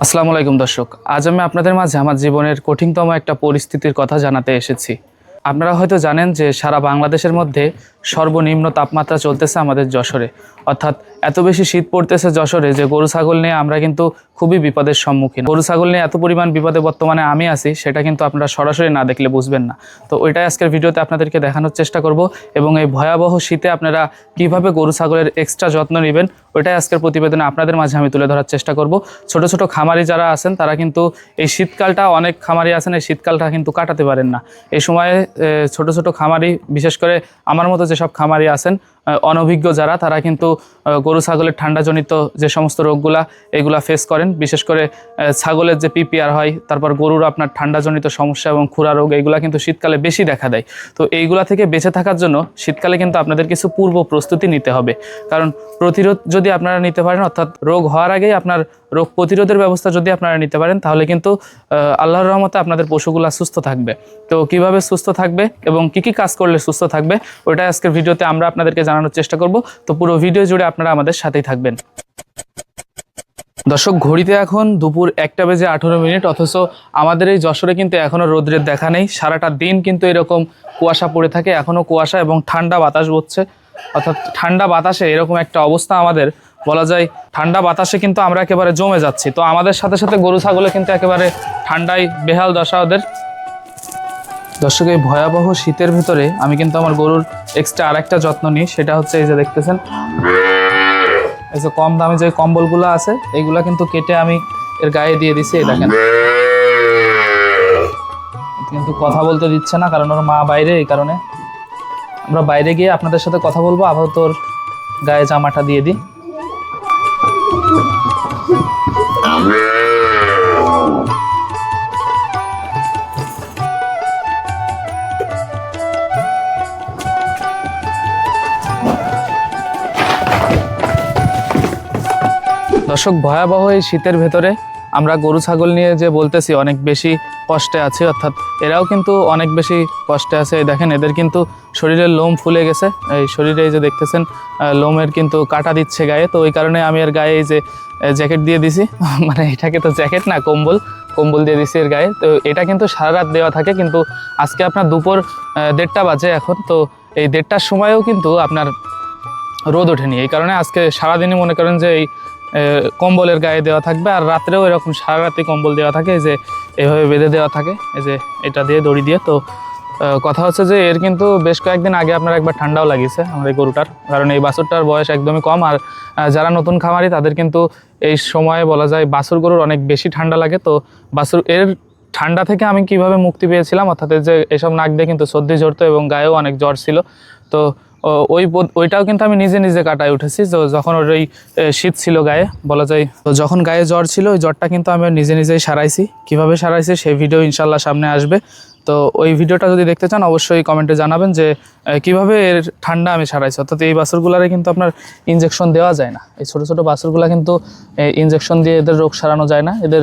আসসালামু আলাইকুম দর্শক, আজ আমি আপনাদের মাঝে আমার জীবনের কঠিনতম একটা পরিস্থিতির কথা জানাতে এসেছি। আপনারা হয়তো জানেন যে সারা বাংলাদেশের মধ্যে সর্বনিম্ন তাপমাত্রা চলতেছে আমাদের যশোরে, অর্থাৎ এত বেশি শীত পড়তেছে যশোরে যে গরু ছাগল নিয়ে আমরা কিন্তু খুবই বিপদের সম্মুখীন। গরু ছাগল নিয়ে এত পরিমাণ বিপদে বর্তমানে আমি আছি, সেটা কিন্তু আপনারা সরাসরি না দেখলে বুঝবেন না। তো ওইটাই আজকের ভিডিওতে আপনাদেরকে দেখানোর চেষ্টা করব এবং এই ভয়াবহ শীতে আপনারা কিভাবে গরু ছাগলের এক্সট্রা যত্ন নেবেন ওইটাই আজকের প্রতিবেদনে আপনাদের মাঝে আমি তুলে ধরার চেষ্টা করব। ছোট ছোট খামারি যারা আছেন তারা কিন্তু এই শীতকালটা, অনেক খামারি আছেন এই শীতকালটা কিন্তু কাটাতে পারেন না। এই সময়ে ছোট ছোট খামারি, বিশেষ করে আমার মতো যেসব খামারি আছেন অনভিজ্ঞ যারা, তারা কিন্তু গরু ছাগলের ঠান্ডাজনিত যে সমস্ত রোগগুলা এগুলা ফেস করেন। বিশেষ করে ছাগলের যে পিপিআর হয়, তারপর গরুর আপনার ঠান্ডাজনিত সমস্যা এবং খুরা রোগ, এইগুলা কিন্তু শীতকালে বেশি দেখা দেয়। তো এইগুলা থেকে বেঁচে থাকার জন্য শীতকালে কিন্তু আপনাদের কিছু পূর্ব প্রস্তুতি নিতে হবে। কারণ প্রতিরোধ যদি আপনারা নিতে পারেন, অর্থাৎ রোগ হওয়ার আগেই আপনার রোগ প্রতিরোধের ব্যবস্থা যদি আপনারা নিতে পারেন, তাহলে কিন্তু আল্লাহর রহমতে আপনাদের পশুগুলা সুস্থ থাকবে। তো কিভাবে সুস্থ থাকবে এবং কি কি কাজ করলে সুস্থ থাকবে ওইটাই আজকের ভিডিওতে আমরা আপনাদেরকে জানানোর চেষ্টা করব। তো পুরো ভিডিও জুড়ে আপনারা আমাদের সাথেই থাকবেন। দর্শক, ঘড়িতে এখন দুপুর 1:18, অথচ আমাদের এই যশোরে কিন্তু এখনও রোদ্রের দেখা নেই। সারাটা দিন কিন্তু এরকম কুয়াশা পড়ে থাকে, এখনও কুয়াশা এবং ঠান্ডা বাতাস বইছে। অর্থাৎ ঠান্ডা বাতাসে এরকম একটা অবস্থা, আমাদের বলা যায় ঠান্ডা বাতাসে কিন্তু আমরা একেবারে জমে যাচ্ছি। তো আমাদের সাথে সাথে গরু ছাগলে কিন্তু একেবারে ঠান্ডায় বেহাল দশা ওদের। দর্শক, এই ভয়াবহ শীতের ভিতরে আমি কিন্তু আমার গরুর এক্সট্রা আরেকটা যত্ন নিই, সেটা হচ্ছে এই যে দেখতেছেন, এই যে কম দামে যে কম্বলগুলো আছে এইগুলা কিন্তু কেটে আমি এর গায়ে দিয়ে দিছি। এই দেখেন, কিন্তু কথা বলতে দিচ্ছে না কারণ ওর মা বাইরে, এই কারণে আমরা বাইরে গিয়ে আপনাদের সাথে কথা বলবো। আপাতত ওর গায়ে জামাটা দিয়ে দিই। দর্শক, ভয়াবহ এই শীতের ভেতরে আমরা গরু ছাগল নিয়ে যে বলতেছি অনেক বেশি কষ্টে আছি, অর্থাৎ এরাও কিন্তু অনেক বেশি কষ্টে আছে। এই দেখেন, এদের কিন্তু শরীরের লোম ফুলে গেছে। এই শরীরে এই যে দেখতেছেন লোমের কিন্তু কাটা দিচ্ছে গায়ে। তো ওই কারণে আমি এর গায়ে এই যে জ্যাকেট দিয়ে দিছি, মানে এটাকে তো জ্যাকেট না, কম্বল দিয়ে দিছি এর গায়ে। তো এটা কিন্তু সারা রাত দেওয়া থাকে, কিন্তু আজকে আপনার দুপুর 1:30 বাজে এখন। তো এই 1:30টার সময়ও কিন্তু আপনার রোদ ওঠেনি। এই কারণে আজকে সারাদিনই মনে করেন যে এই কম্বলের গায়ে দেওয়া থাকবে, আর রাত্রেও এরকম সারা রাতে কম্বল দেওয়া থাকে, এই যে এভাবে বেঁধে দেওয়া থাকে, এই যে এটা দিয়ে দড়ি দিয়ে। তো কথা হচ্ছে যে এর কিন্তু বেশ কয়েকদিন আগে আপনার একবার ঠান্ডাও লাগিয়েছে আমার এই গরুটার, কারণ এই বাছুরটার বয়স একদমই কম। আর যারা নতুন খামারি তাদের কিন্তু এই সময়ে বলা যায় বাছুর গরুর অনেক বেশি ঠান্ডা লাগে। তো বাছুর এর ঠান্ডা থেকে আমি কিভাবে মুক্তি পেয়েছিলাম, অর্থাৎ যে এসব নাক দিয়ে কিন্তু সর্দি ঝরতো এবং গায়েও অনেক জ্বর ছিল। তো ওইটাও কিন্তু আমি নিজে নিজে কাটায় উঠেছি। তো যখন ওর ওই শীত ছিল গায়ে, বলা যায়, তো যখন গায়ে জ্বর ছিল ওই জ্বরটা কিন্তু আমি নিজে নিজেই সারাইছি। কিভাবে সারাইছি সেই ভিডিও ইনশাল্লাহ সামনে আসবে। তো ওই ভিডিওটা যদি দেখতে চান অবশ্যই কমেন্টে জানাবেন যে কিভাবে এর ঠান্ডা আমি সারাইছি। অর্থাৎ এই বাছুরগুলারে কিন্তু আপনার ইনজেকশন দেওয়া যায় না, এই ছোটো ছোটো বাছুরগুলা কিন্তু ইনজেকশন দিয়ে এদের রোগ সারানো যায় না, এদের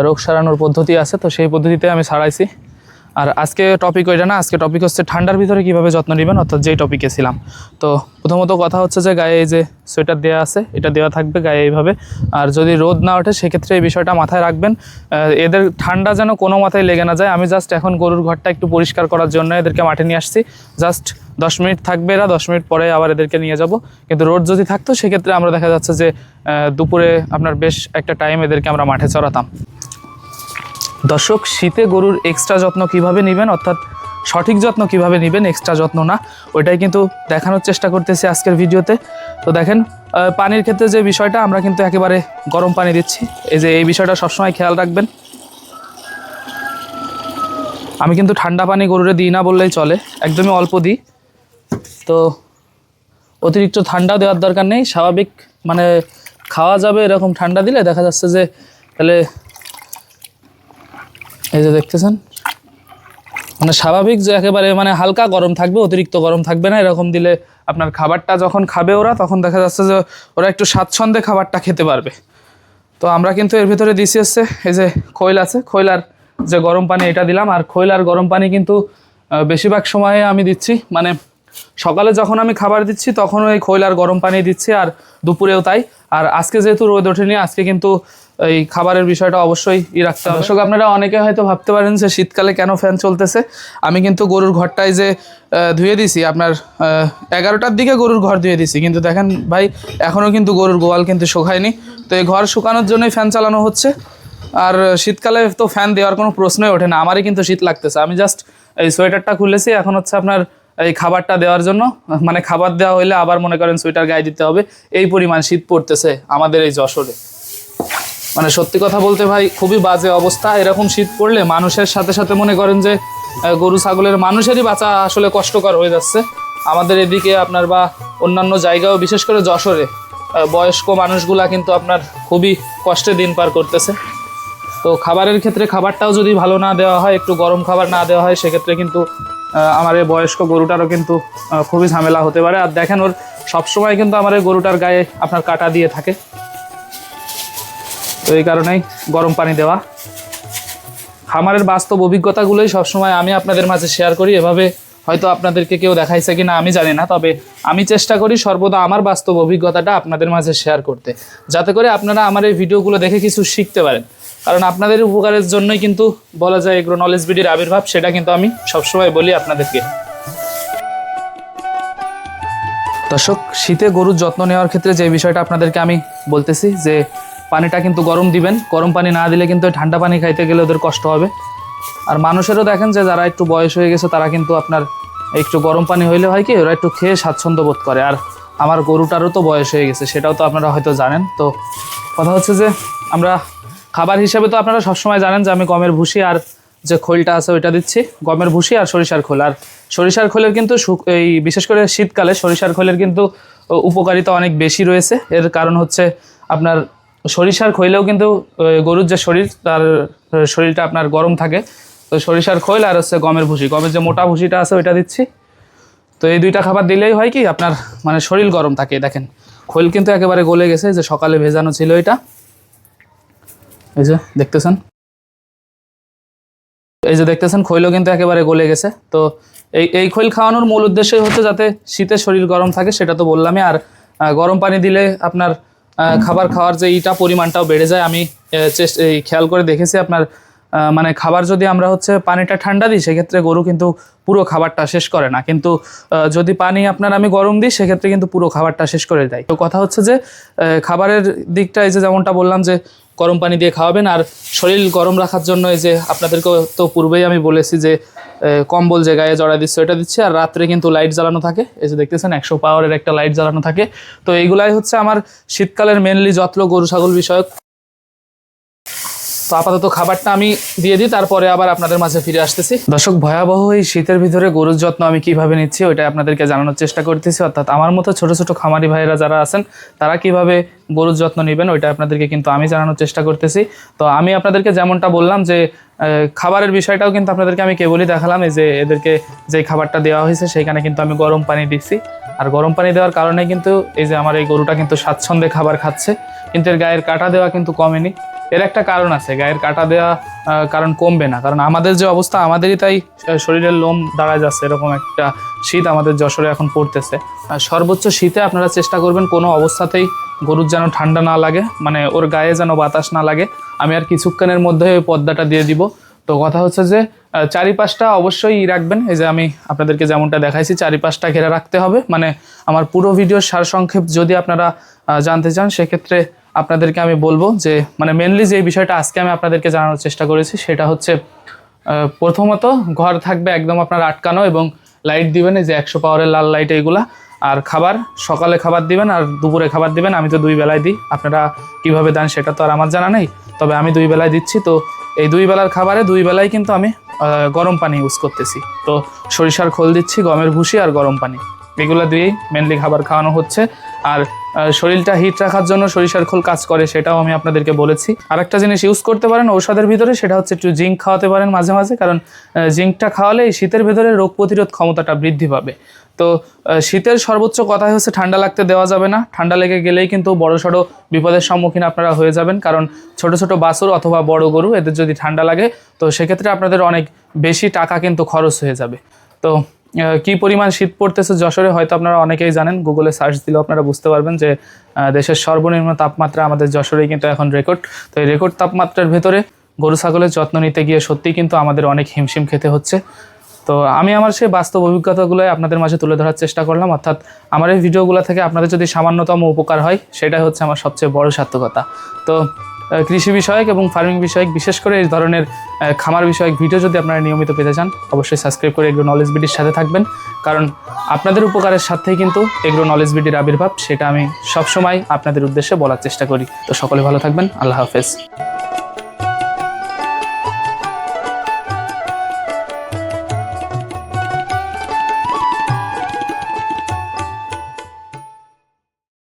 রোগ সারানোর পদ্ধতি আছে। তো সেই পদ্ধতিতে আমি সারাইছি। আর আজকে টপিক ওইটা না, আজকে টপিক হচ্ছে ঠান্ডার ভিতরে কিভাবে যত্ন নেবেন, অর্থাৎ যেই টপিকে ছিলাম। তো প্রথমত কথা হচ্ছে যে গায়ে এই যে সোয়েটার দেওয়া আছে, এটা দেওয়া থাকবে গায়ে এইভাবে। আর যদি রোদ না ওঠে সেক্ষেত্রে এই বিষয়টা মাথায় রাখবেন, এদের ঠান্ডা যেন কোনো মাথায় লেগে না যায়। আমি জাস্ট এখন গরুর ঘরটা একটু পরিষ্কার করার জন্য এদেরকে মাঠে নিয়ে আসছি। জাস্ট 10 মিনিট থাকবে এরা, 10 মিনিট পরে আবার এদেরকে নিয়ে যাব। কিন্তু রোদ যদি থাকতো সেক্ষেত্রে আমরা দেখা যাচ্ছে যে দুপুরে আপনার বেশ একটা টাইম এদেরকে আমরা মাঠে চড়াতাম। দর্শক, শীতে গরুর এক্সট্রা যত্ন কিভাবে নেবেন, অর্থাৎ সঠিক যত্ন কিভাবে নেবেন, এক্সট্রা যত্ন না, ওইটাই কিন্তু দেখানোর চেষ্টা করতেছি আজকের ভিডিওতে। তো দেখেন, পানির ক্ষেত্রে যে বিষয়টা, আমরা কিন্তু একেবারে গরম পানি দিচ্ছি। এই যে এই বিষয়টা সবসময় খেয়াল রাখবেন। আমি কিন্তু ঠান্ডা পানি গরুরে দিই না বললেই চলে, একদমই অল্প দিই। তো অতিরিক্ত ঠান্ডা দেওয়ার দরকার নেই, স্বাভাবিক মানে খাওয়া যাবে এরকম ঠান্ডা দিলে দেখা যাচ্ছে যে তাহলে এই যে দেখতেছেন মানে স্বাভাবিক যে একেবারে মানে হালকা গরম থাকবে, অতিরিক্ত গরম থাকবে না। এরকম দিলে আপনার খাবারটা যখন খাবে ওরা, তখন দেখা যাচ্ছে যে ওরা একটু স্বাচ্ছন্দ্যে খাবারটা খেতে পারবে। তো আমরা কিন্তু এর ভিতরে দিছি হচ্ছে এই যে খৈল আছে, খৈলার যে গরম পানি এটা দিলাম। আর খৈলার গরম পানি কিন্তু বেশিরভাগ সময়ে আমি দিচ্ছি, মানে সকালে যখন আমি খাবার দিচ্ছি তখন ওই খৈলার গরম পানি দিচ্ছি, আর দুপুরেও তাই। আর আজকে যেহেতু রোদ ওঠেনি, আজকে কিন্তু এই খাবারের বিষয়টা অবশ্যই রাখতে হবে। দর্শক আপনারা অনেকে হয়তো ভাবতে পারেন যে শীতকালে কেন ফ্যান চলতেছে। আমি কিন্তু গরুর ঘরটায় যে ধুয়ে দিছি আপনার 11টার দিকে গরুর ঘর ধুয়ে দিছি, কিন্তু দেখেন ভাই এখনও কিন্তু গরুর গোয়াল কিন্তু শুকায়নি। তো এই ঘর শুকানোর জন্যই ফ্যান চালানো হচ্ছে। আর শীতকালে তো ফ্যান দেওয়ার কোনো প্রশ্নই ওঠে না, আমারই কিন্তু শীত লাগতেছে। আমি জাস্ট এই সোয়েটারটা খুলেছি, এখন হচ্ছে আপনার এই খাবারটা দেওয়ার জন্য, মানে খাবার দেওয়া হইলে আবার মনে করেন সোয়েটার গায়ে দিতে হবে, এই পরিমাণ শীত পড়তেছে আমাদের এই যশোরে। মানে সত্যি কথা বলতে ভাই খুবই বাজে অবস্থা। এরকম শীত পড়লে মানুষের সাথে সাথে মনে করেন যে গরু ছাগলের মানুষেরই বাঁচা আসলে কষ্টকর হয়ে যাচ্ছে আমাদের এদিকে আপনার, বা অন্যান্য জায়গাও, বিশেষ করে যশোরে বয়স্ক মানুষগুলা কিন্তু আপনার খুবই কষ্টে দিন পার করতেছে। তো খাবারের ক্ষেত্রে খাবারটাও যদি ভালো না দেওয়া হয়, একটু গরম খাবার না দেওয়া হয়, সেক্ষেত্রে কিন্তু আমার এই বয়স্ক গরুটারও কিন্তু খুবই ঝামেলা হতে পারে। আর দেখেন ওর সবসময় কিন্তু আমার এই গরুটার গায়ে আপনার কাটা দিয়ে থাকে, তো এই কারণেই গরম পানি দেওয়া। খামারের বাস্তব অভিজ্ঞতাগুলোই সবসময় আমি আপনাদের মাঝে শেয়ার করি। এভাবে হয়তো আপনাদেরকে কেউ দেখাইছে কিনা আমি জানি না, তবে আমি চেষ্টা করি সর্বদা আমার বাস্তব অভিজ্ঞতাটা আপনাদের মাঝে শেয়ার করতে, যাতে করে আপনারা আমার এই ভিডিওগুলো দেখে কিছু শিখতে পারেন। কারণ আপনাদের উপকারের জন্যই কিন্তু বলা যায় এগ্রো নলেজ ভিডিওর আবির্ভাব, সেটা কিন্তু আমি সবসময় বলি আপনাদেরকে। দর্শক, শীতে গরুর যত্ন নেওয়ার ক্ষেত্রে যে বিষয়টা আপনাদেরকে আমি বলতেছি, যে পানিটা কিন্তু গরম দিবেন। গরম পানি না দিলে কিন্তু ঠান্ডা পানি খাইতে গেলে ওদের কষ্ট হবে। আর মানুষেরও দেখেন যে যারা একটু বয়স হয়ে গেছে তারা কিন্তু আপনার একটু গরম পানি হইলে হয় কি, ওরা একটু খেয়ে স্বাচ্ছন্দ্য বোধ করে। আর আমার গরুটারও তো বয়স হয়ে গেছে, সেটাও তো আপনারা হয়তো জানেন। তো কথা হচ্ছে যে আমরা খাবার হিসাবে তো আপনারা সবসময় জানেন যে আমি গমের ভুসি আর যে খোলটা আছে ওইটা দিচ্ছি, গমের ভুসি আর সরিষার খোল। আর সরিষার খোলের কিন্তু এই বিশেষ করে শীতকালে সরিষার খোলের কিন্তু উপকারিতা অনেক বেশি রয়েছে। এর কারণ হচ্ছে আপনার সরিষার খৈলেও কিন্তু গরুর যে শরীর, তার শরীরটা আপনার গরম থাকে। তো সরিষার খৈল আর হচ্ছে গমের ভুসি, গমের যে মোটা ভুসিটা আছে ওইটা দিচ্ছি। তো এই দুইটা খাবার দিলেই হয় কি আপনার মানে শরীর গরম থাকে। দেখেন খৈল কিন্তু একেবারে গলে গেছে, যে সকালে ভেজানো ছিল এটা, এই যে দেখতেছেন, এই যে দেখতেছেন খৈলও কিন্তু একেবারে গলে গেছে। তো এই খৈল খাওয়ানোর মূল উদ্দেশ্যই হচ্ছে যাতে শীতে শরীর গরম থাকে, সেটা তো বললামই। আর গরম পানি দিলে আপনার খাবার খাওয়ার যে এইটা পরিমাণটাও বেড়ে যায়। আমি খেয়াল করে দেখেছি আপনার মানে খাবার যদি আমরা হচ্ছে পানিটা ঠান্ডা দিই, সেক্ষেত্রে গরু কিন্তু পুরো খাবারটা শেষ করে না, কিন্তু যদি পানি আপনার আমি গরম দিই সেক্ষেত্রে কিন্তু পুরো খাবারটা শেষ করে দেয়। তো কথা হচ্ছে যে খাবারের দিকটা এই যে যেমনটা বললাম যে গরম পানি দিয়ে খাওয়াবেন। আর শরীর গরম রাখার জন্য এই যে আপনাদেরকে তো পূর্বেই আমি বলেছি যে কম্বল যে গায়ে জড়া দিচ্ছে ওটা দিচ্ছে। আর রাত্রে কিন্তু লাইট জ্বালানো থাকে, এই যে দেখতেছেন 100 পাওয়ারের একটা লাইট জ্বালানো থাকে। তো এইগুলাই হচ্ছে আমার শীতকালের মেনলি যত্ন গরু ছাগল বিষয়ক। তো আপাতত খাবারটা আমি দিয়ে দিই, তারপরে আবার আপনাদের মাঝে ফিরে আসতেছি। দর্শক, ভয়াবহ এই শীতের ভিতরে গরুর যত্ন আমি কিভাবে নিচ্ছি ওইটা আপনাদেরকে জানানোর চেষ্টা করতেছি। অর্থাৎ আমার মতো ছোট ছোট খামারি ভাইয়েরা যারা আছেন তারা কিভাবে গরুর যত্ন নেবেন ওইটা আপনাদেরকে কিন্তু আমি জানানোর চেষ্টা করতেছি। তো আমি আপনাদেরকে যেমনটা বললাম যে খাবারের বিষয়টাও কিন্তু আপনাদেরকে আমি কেবলই দেখালাম। এই যে এদেরকে যে খাবারটা দেওয়া হয়েছে সেইখানে কিন্তু আমি গরম পানি দিচ্ছি। আর গরম পানি দেওয়ার কারণে কিন্তু এই যে আমার এই গরুটা কিন্তু স্বাচ্ছন্দ্যে খাবার খাচ্ছে, কিন্তু এর গায়ের কাটা দেওয়া কিন্তু কমেনি। এর একটা কারণ আছে, গায়ের কাটা দেওয়া কারণ কমবে না, কারণ আমাদের যে অবস্থা আমাদেরই তাই শরীরের লোম দাঁড়ায় যাচ্ছে, এরকম একটা শীত আমাদের যশোরে এখন পড়তেছে। সর্বোচ্চ শীতে আপনারা চেষ্টা করবেন কোনো অবস্থাতেই গরুর যেন ঠান্ডা না লাগে, মানে ওর গায়ে যেন বাতাস না লাগে। আমি আর কিছুক্ষণের মধ্যে ওই পর্দাটা দিয়ে দিব। তো কথা হচ্ছে যে চারিপাশটা অবশ্যই রাখবেন। এই যে আমি আপনাদেরকে যেমনটা দেখাইছি চারিপাশটা ঘেরা রাখতে হবে। মানে আমার পুরো ভিডিওর সারসংক্ষেপ যদি আপনারা জানতে চান সেক্ষেত্রে আপনাদেরকে আমি বলবো যে মানে মেনলি যে বিষয়টা আজকে আমি আপনাদেরকে জানানোর চেষ্টা করেছি সেটা হচ্ছে প্রথমত ঘর থাকবে একদম আপনার আটকানো, এবং লাইট দিবেন এই যে 100 পাওয়ারের লাল লাইট এইগুলা। আর খাবার সকালে খাবার দিবেন আর দুপুরে খাবার দিবেন। আমি তো 2 বেলায় দিই, আপনারা কিভাবে দেন সেটা তো আর আমার জানা নেই, তবে আমি 2 বেলায় দিচ্ছি। তো এই 2 বেলার খাবারে 2 বেলায় কিন্তু আমি গরম পানি ইউজ করতেছি। তো সরিষার খোল দিচ্ছি, গমের ভুসি আর গরম পানি, এগুলো দিয়েই মেনলি খাবার খাওয়ানো হচ্ছে। আর শরীরটা হিট রাখার জন্য সরিষার খোল কাজ করে, সেটাও আমি আপনাদেরকে বলেছি। আর একটা জিনিস ইউজ করতে পারেন ঔষধের ভিতরে, সেটা হচ্ছে একটু জিঙ্ক খাওয়াতে পারেন মাঝে মাঝে, কারণ জিঙ্কটা খাওয়ালে এই শীতের ভেতরে রোগ প্রতিরোধ ক্ষমতাটা বৃদ্ধি পাবে। তো শীতের সর্বোচ্চ কথাই হচ্ছে ঠান্ডা লাগতে দেওয়া যাবে না। ঠান্ডা লেগে গেলেই কিন্তু বড়সড় বিপদের সম্মুখীন আপনারা হয়ে যাবেন, কারণ ছোট ছোট বাছুর অথবা বড় গরু এদের যদি ঠান্ডা লাগে তো সেক্ষেত্রে আপনাদের অনেক বেশি টাকা কিন্তু খরচ হয়ে যাবে। তো কি পরিমাণ শীত পড়তেছে যশোরে হয়তো আপনারা অনেকেই জানেন, গুগলে সার্চ দিলেও আপনারা বুঝতে পারবেন যে দেশের সর্বনিম্ন তাপমাত্রা আমাদের যশোরেই কিন্তু এখন রেকর্ড। তো এই রেকর্ড তাপমাত্রার ভেতরে গরু ছাগলের যত্ন নিতে গিয়ে সত্যিই কিন্তু আমাদের অনেক হিমশিম খেতে হচ্ছে। তো আমি আমার সেই বাস্তব অভিজ্ঞতাগুলোই আপনাদের মাঝে তুলে ধরার চেষ্টা করলাম, অর্থাৎ আমার এই ভিডিওগুলো থেকে আপনাদের যদি সামান্যতম উপকার হয় সেটাই হচ্ছে আমার সবচেয়ে বড় সার্থকতা। তো কৃষি বিষয়ক এবং ফার্মিং বিষয়ক, বিশেষ করে এই ধরনের খামার বিষয়ক ভিডিও যদি আপনারা নিয়মিত পেতে চান, অবশ্যই সাবস্ক্রাইব করে এগ্রো নলেজ বিডির সাথে থাকবেন, কারণ আপনাদের উপকারের সাথেই কিন্তু এগ্রো নলেজ বিডির আবির্ভাব, সেটা আমি সবসময় আপনাদের উদ্দেশ্যে বলার চেষ্টা করি। তো সকলে ভালো থাকবেন, আল্লাহ হাফেজ।